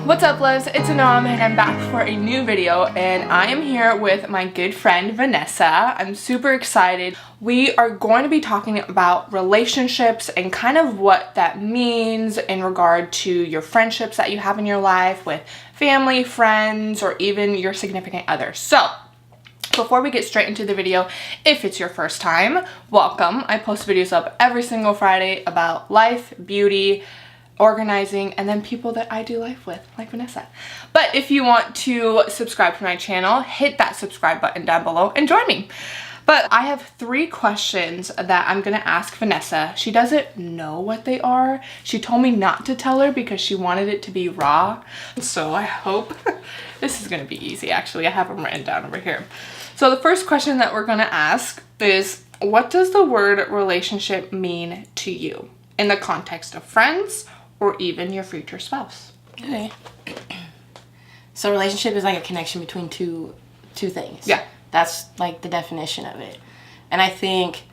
What's up, loves? It's Anam and I'm back for a new video, and I am here with my good friend Vanessa. I'm super excited. We are going to be talking about relationships and kind of what that means in regard to your friendships that you have in your life with family, friends, or even your significant other. So before we get straight into the video, if it's your first time, welcome. I post videos up every single Friday about life, beauty, organizing, and then people that I do life with, like Vanessa. But if you want to subscribe to my channel, hit that subscribe button down below and join me. But I have 3 questions that I'm gonna ask Vanessa. She doesn't know what they are. She told me not to tell her because she wanted it to be raw. So I hope this is gonna be easy. Actually, I have them written down over here. So the first question that we're gonna ask is, what does the word relationship mean to you in the context of friends or even your future spouse? Okay. So relationship is like a connection between two things. Yeah. That's like the definition of it. And I think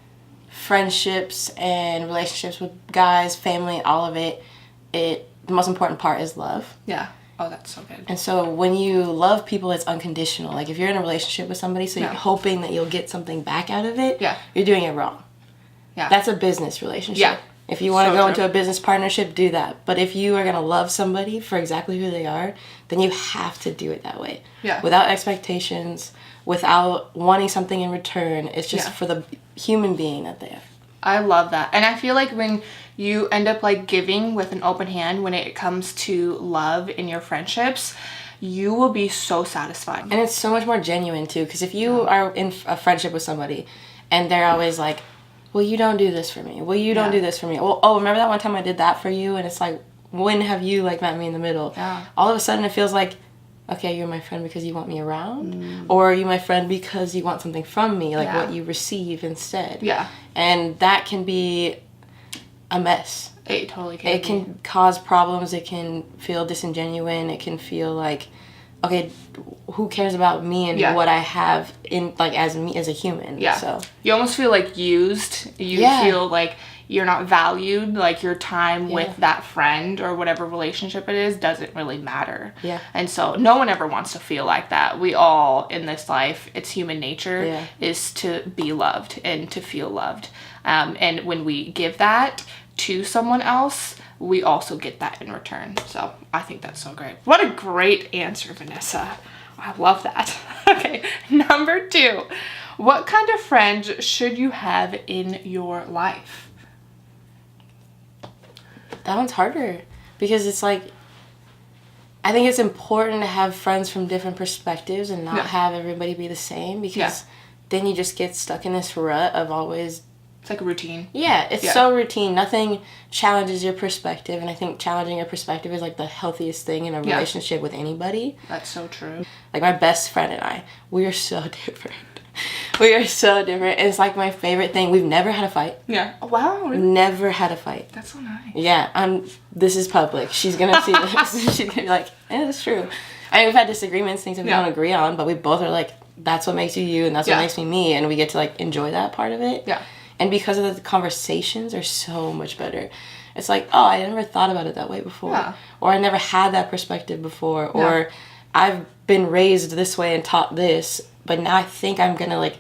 friendships and relationships with guys, family, all of it, the most important part is love. Yeah. Oh, that's so good. And so when you love people, it's unconditional. Like if you're in a relationship with somebody, so you're hoping that you'll get something back out of it, you're doing it wrong. Yeah. That's a business relationship. Yeah. If you want to go into a business partnership, do that. But if you are going to love somebody for exactly who they are, then you have to do it that way. Yeah. Without expectations, without wanting something in return. It's just for the human being that they are. I love that. And I feel like when you end up like giving with an open hand when it comes to love in your friendships, you will be so satisfied. And it's so much more genuine too. Because if you are in a friendship with somebody and they're always like, well, you don't do this for me. Well, you don't do this for me. Well, oh, remember that one time I did that for you? And it's like, when have you like met me in the middle? Yeah. All of a sudden it feels like, okay, you're my friend because you want me around? Or are you my friend because you want something from me, like what you receive instead? Yeah. And that can be a mess. It totally can. It can cause problems. It can feel disingenuous. It can feel like, okay, who cares about me and what I have in like as me as a human? Yeah. So you almost feel like used. You feel like you're not valued. Like your time with that friend or whatever relationship it is doesn't really matter. Yeah. And so no one ever wants to feel like that. We all in this life, it's human nature is to be loved and to feel loved. And when we give that to someone else, we also get that in return. So I think that's so great. What a great answer, Vanessa. I love that. Okay, number 2. What kind of friends should you have in your life? That one's harder because it's like, I think it's important to have friends from different perspectives and not have everybody be the same, because then you just get stuck in this rut of always. It's like a routine. Yeah, it's so routine. Nothing challenges your perspective, and I think challenging your perspective is like the healthiest thing in a relationship with anybody. That's so true. Like my best friend and I, we are so different. We are so different. It's like my favorite thing. We've never had a fight. Yeah. Oh, wow. Really? Never had a fight. That's so nice. Yeah, this is public. She's gonna see this. She's gonna be like, it's true. I mean, we've had disagreements, things that we don't agree on, but we both are like, that's what makes you you, and that's what makes me me, and we get to like enjoy that part of it. Yeah. And because of the conversations are so much better. It's like, oh, I never thought about it that way before. Yeah. Or I never had that perspective before. Yeah. Or I've been raised this way and taught this, but now I think I'm going to like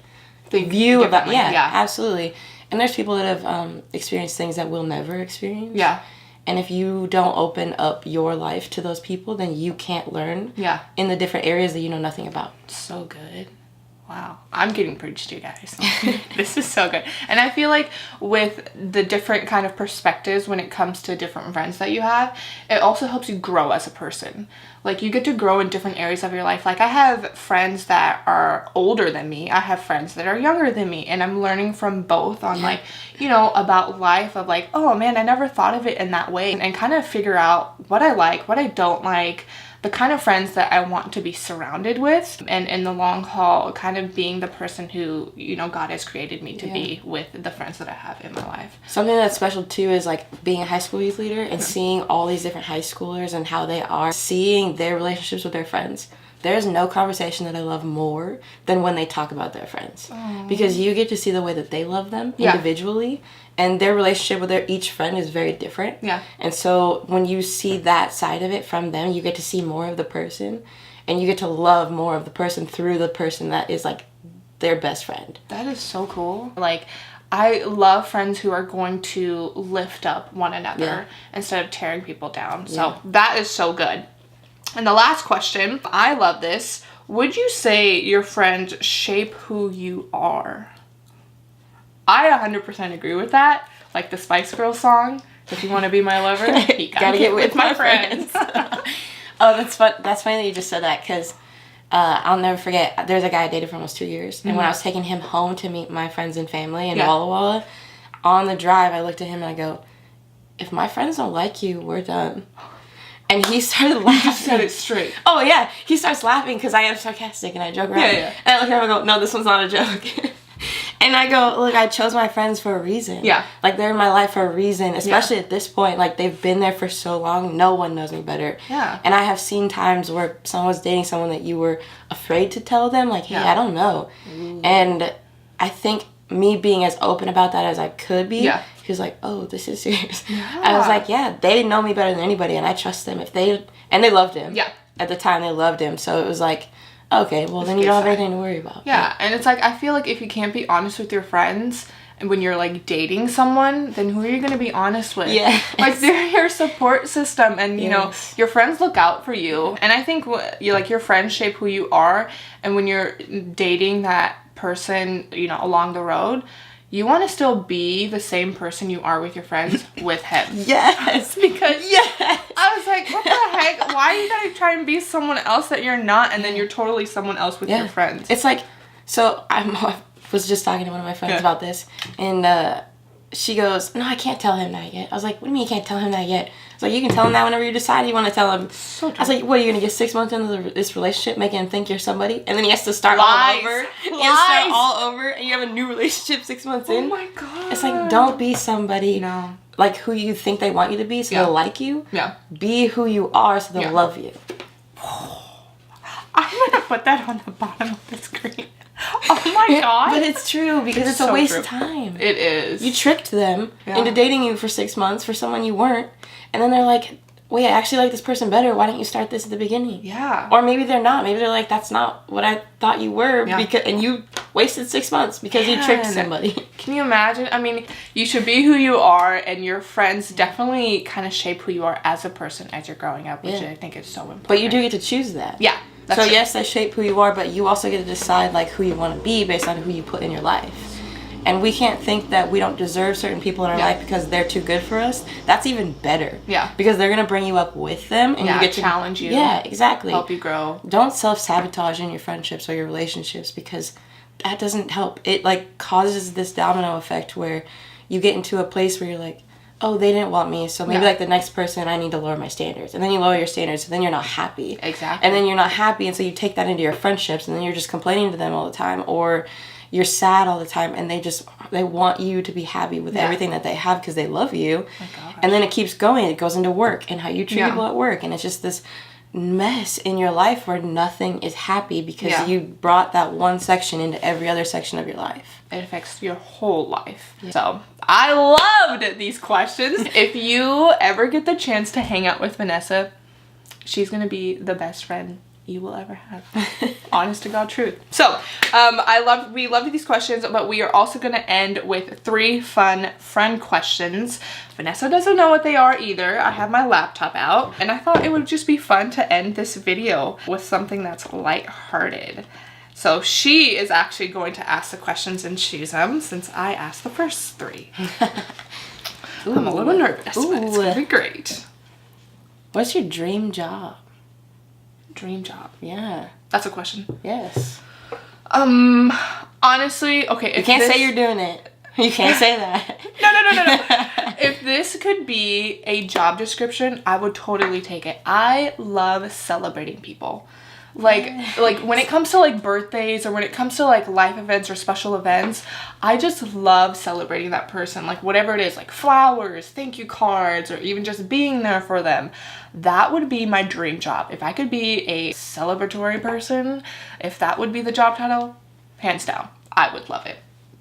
view about, absolutely. And there's people that have experienced things that we'll never experience. Yeah. And if you don't open up your life to those people, then you can't learn in the different areas that you know nothing about. So good. Wow, I'm getting preached to, guys. This is so good. And I feel like with the different kind of perspectives when it comes to different friends that you have, it also helps you grow as a person. Like you get to grow in different areas of your life. Like I have friends that are older than me. I have friends that are younger than me. And I'm learning from both on like, you know, about life of like, oh man, I never thought of it in that way. And kind of figure out what I like, what I don't like, the kind of friends that I want to be surrounded with, and in the long haul kind of being the person who, you know, God has created me to be with the friends that I have in my life. Something that's special too is like being a high school youth leader and seeing all these different high schoolers and how they are, seeing their relationships with their friends. there's no conversation that I love more than when they talk about their friends. Because you get to see the way that they love them individually, and their relationship with each friend is very different. Yeah. And so when you see that side of it from them, you get to see more of the person, and you get to love more of the person through the person that is like their best friend. That is so cool. Like, I love friends who are going to lift up one another instead of tearing people down. So that is so good. And the last question, I love this. Would you say your friends shape who you are? I 100% agree with that. Like the Spice Girls song, if you want to be my lover, you gotta get with my friends. Oh, that's fun. That's funny that you just said that, because I'll never forget, there's a guy I dated for almost 2 years, and when I was taking him home to meet my friends and family in Walla Walla, on the drive, I looked at him and I go, if my friends don't like you, we're done. And he started laughing. You said it straight. Oh, yeah. He starts laughing because I am sarcastic and I joke around. Yeah. And I look at him and go, no, this one's not a joke. And I go, look, I chose my friends for a reason. Yeah. Like, they're in my life for a reason, especially at this point. Like, they've been there for so long. No one knows me better. Yeah. And I have seen times where someone was dating someone that you were afraid to tell them, like, hey, I don't know. And I think me being as open about that as I could be, he was like, oh, this is serious. I was like, yeah, they know me better than anybody, and I trust them. And they loved him. Yeah. At the time, they loved him. So it was like, okay, well, then you don't have anything to worry about. Yeah, and it's like, I feel like if you can't be honest with your friends, and when you're, like, dating someone, then who are you going to be honest with? Yeah. Like, they're your support system, and, you know, your friends look out for you. And I think, your friends shape who you are, and when you're dating that person, you know, along the road, you want to still be the same person you are with your friends with him. Yes. Because I was like, what the heck? Why you gotta try and be someone else that you're not, and then you're totally someone else with your friends? It's like, so I was just talking to one of my friends about this, and she goes, no, I can't tell him that yet. I was like, what do you mean you can't tell him that yet? It's like, you can tell him that whenever you decide you want to tell him. So true. I was like, what, are you going to get 6 months into this relationship making him think you're somebody? And then he has to start Lies. all over. Lies. He has to start all over, and you have a new relationship 6 months in. Oh my God. It's like, don't be somebody like who you think they want you to be so they'll like you. Yeah. Be who you are so they'll love you. I'm going to put that on the bottom of the screen. Oh my God. But it's true, because it's a waste of time. It is. You tricked them into dating you for 6 months for someone you weren't, and then they're like, wait, I actually like this person better. Why don't you start this at the beginning? Yeah. Or maybe they're not. Maybe they're like, that's not what I thought you were, and you wasted 6 months because you tricked somebody. Can you imagine? I mean, you should be who you are, and your friends definitely kind of shape who you are as a person as you're growing up, which I think is so important. But you do get to choose that. Yeah. So yes, they shape who you are, but you also get to decide like who you want to be based on who you put in your life. And we can't think that we don't deserve certain people in our life because they're too good for us. That's even better. Yeah. Because they're gonna bring you up with them, and you get to challenge you. Yeah, exactly. Help you grow. Don't self-sabotage in your friendships or your relationships, because that doesn't help. It like causes this domino effect where you get into a place where you're like, oh, they didn't want me, so maybe like the next person I need to lower my standards. And then you lower your standards, so then you're not happy. Exactly. And then you're not happy, and so you take that into your friendships, and then you're just complaining to them all the time, or you're sad all the time, and they want you to be happy with everything that they have because they love you. Oh my gosh. And then it keeps going. It goes into work and how you treat people at work, and it's just this mess in your life where nothing is happy because you brought that one section into every other section of your life. It affects your whole life. So I loved these questions. If you ever get the chance to hang out with Vanessa, she's gonna be the best friend you will ever have. Honest to God truth. So we loved these questions, but we are also gonna end with 3 fun friend questions. Vanessa doesn't know what they are either. I have my laptop out, and I thought it would just be fun to end this video with something that's lighthearted. So she is actually going to ask the questions and choose them, since I asked the first 3. I'm a little nervous, but it's gonna be great. What's your dream job? Dream job. Yeah. That's a question. Yes. Honestly, okay. You can't say you're doing it. You can't say that. No. If this could be a job description, I would totally take it. I love celebrating people. Like when it comes to like birthdays or when it comes to like life events or special events, I just love celebrating that person. Like whatever it is, like flowers, thank you cards, or even just being there for them. That would be my dream job. If I could be a celebratory person, if that would be the job title, hands down, I would love it.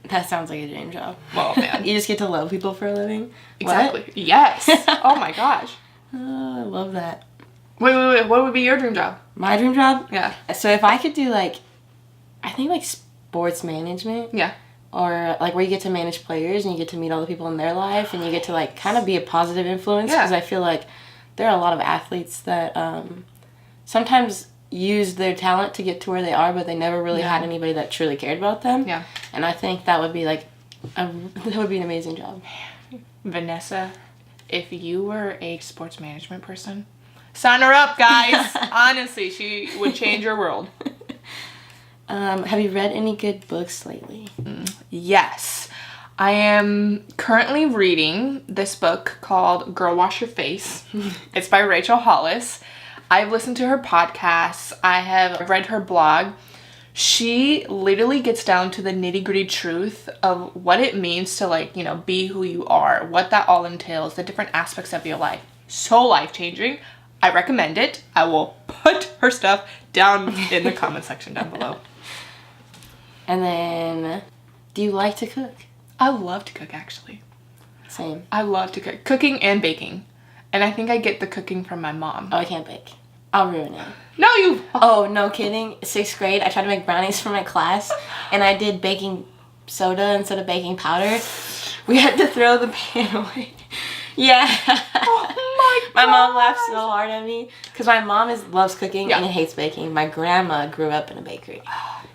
That sounds like a dream job. Oh man. You just get to love people for a living? Exactly. What? Yes. Oh my gosh. Oh, I love that. Wait. What would be your dream job? My dream job? Yeah. So if I could do like, I think like sports management. Yeah. Or like where you get to manage players and you get to meet all the people in their life and you get to like kind of be a positive influence. Yeah. Because I feel like there are a lot of athletes that sometimes use their talent to get to where they are, but they never really had anybody that truly cared about them. Yeah. And I think that would be like, that would be an amazing job. Vanessa, if you were a sports management person, sign her up, guys. Honestly, she would change your world. Have you read any good books lately? Yes. I am currently reading this book called Girl Wash Your Face. It's by Rachel Hollis. I've listened to her podcasts. I have read her blog. She literally gets down to the nitty-gritty truth of what it means to, like, you know, be who you are, what that all entails, the different aspects of your life. So life-changing. I recommend it. I will put her stuff down in the comment section down below. And then, do you like to cook? I love to cook, actually. Same. I love to cook. Cooking and baking. And I think I get the cooking from my mom. Oh, I can't bake. I'll ruin it. No, you... Oh, no kidding. 6th grade, I tried to make brownies for my class, and I did baking soda instead of baking powder. We had to throw the pan away. Yeah. Oh my My mom laughed so hard at me, because my mom loves cooking and hates baking. My grandma grew up in a bakery.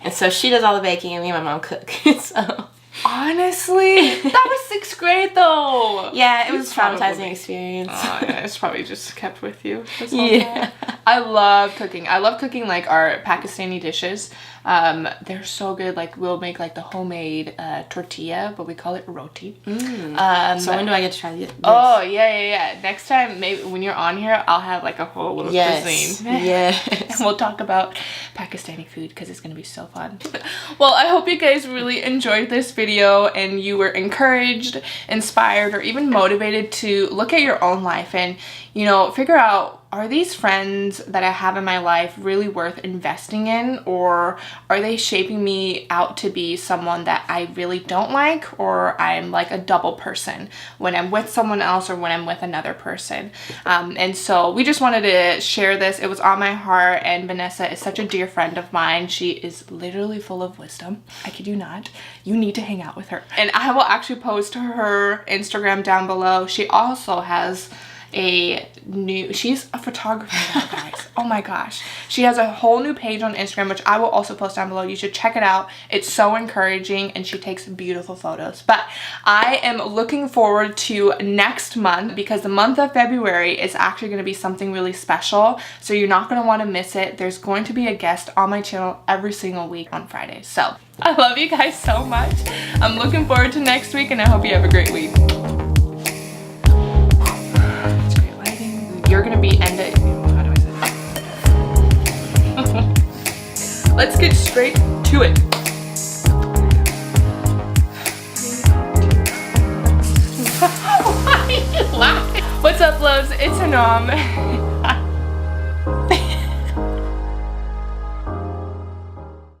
And so she does all the baking, and me and my mom cook. So... Honestly, that was 6th grade though. Yeah, it was a traumatizing experience. Yeah, it's probably just kept with you. Yeah. I love cooking. I love cooking like our Pakistani dishes. They're so good. Like we'll make like the homemade tortilla, but we call it roti. So when do I get to try this? Oh yeah. Next time, maybe when you're on here, I'll have like a whole little cuisine. Yes. And we'll talk about Pakistani food because it's gonna be so fun. Well, I hope you guys really enjoyed this video and you were encouraged, inspired, or even motivated to look at your own life and, you know, figure out, are these friends that I have in my life really worth investing in, or are they shaping me out to be someone that I really don't like, or I'm like a double person when I'm with someone else or when I'm with another person. And so we just wanted to share this. It was on my heart, and Vanessa is such a dear friend of mine. She is literally full of wisdom. I kid you not. You need to hang out with her. And I will actually post her Instagram down below. She also has she's a photographer now, guys. Oh my gosh. She has a whole new page on Instagram, which I will also post down below. You should check it out. It's so encouraging and she takes beautiful photos. But I am looking forward to next month because the month of February is actually going to be something really special. So you're not going to want to miss it. There's going to be a guest on my channel every single week on Fridays. So I love you guys so much. I'm looking forward to next week and I hope you have a great week. You're gonna be how do I say that? Let's get straight to it. Why are you laughing? What's up, loves? It's Hanam.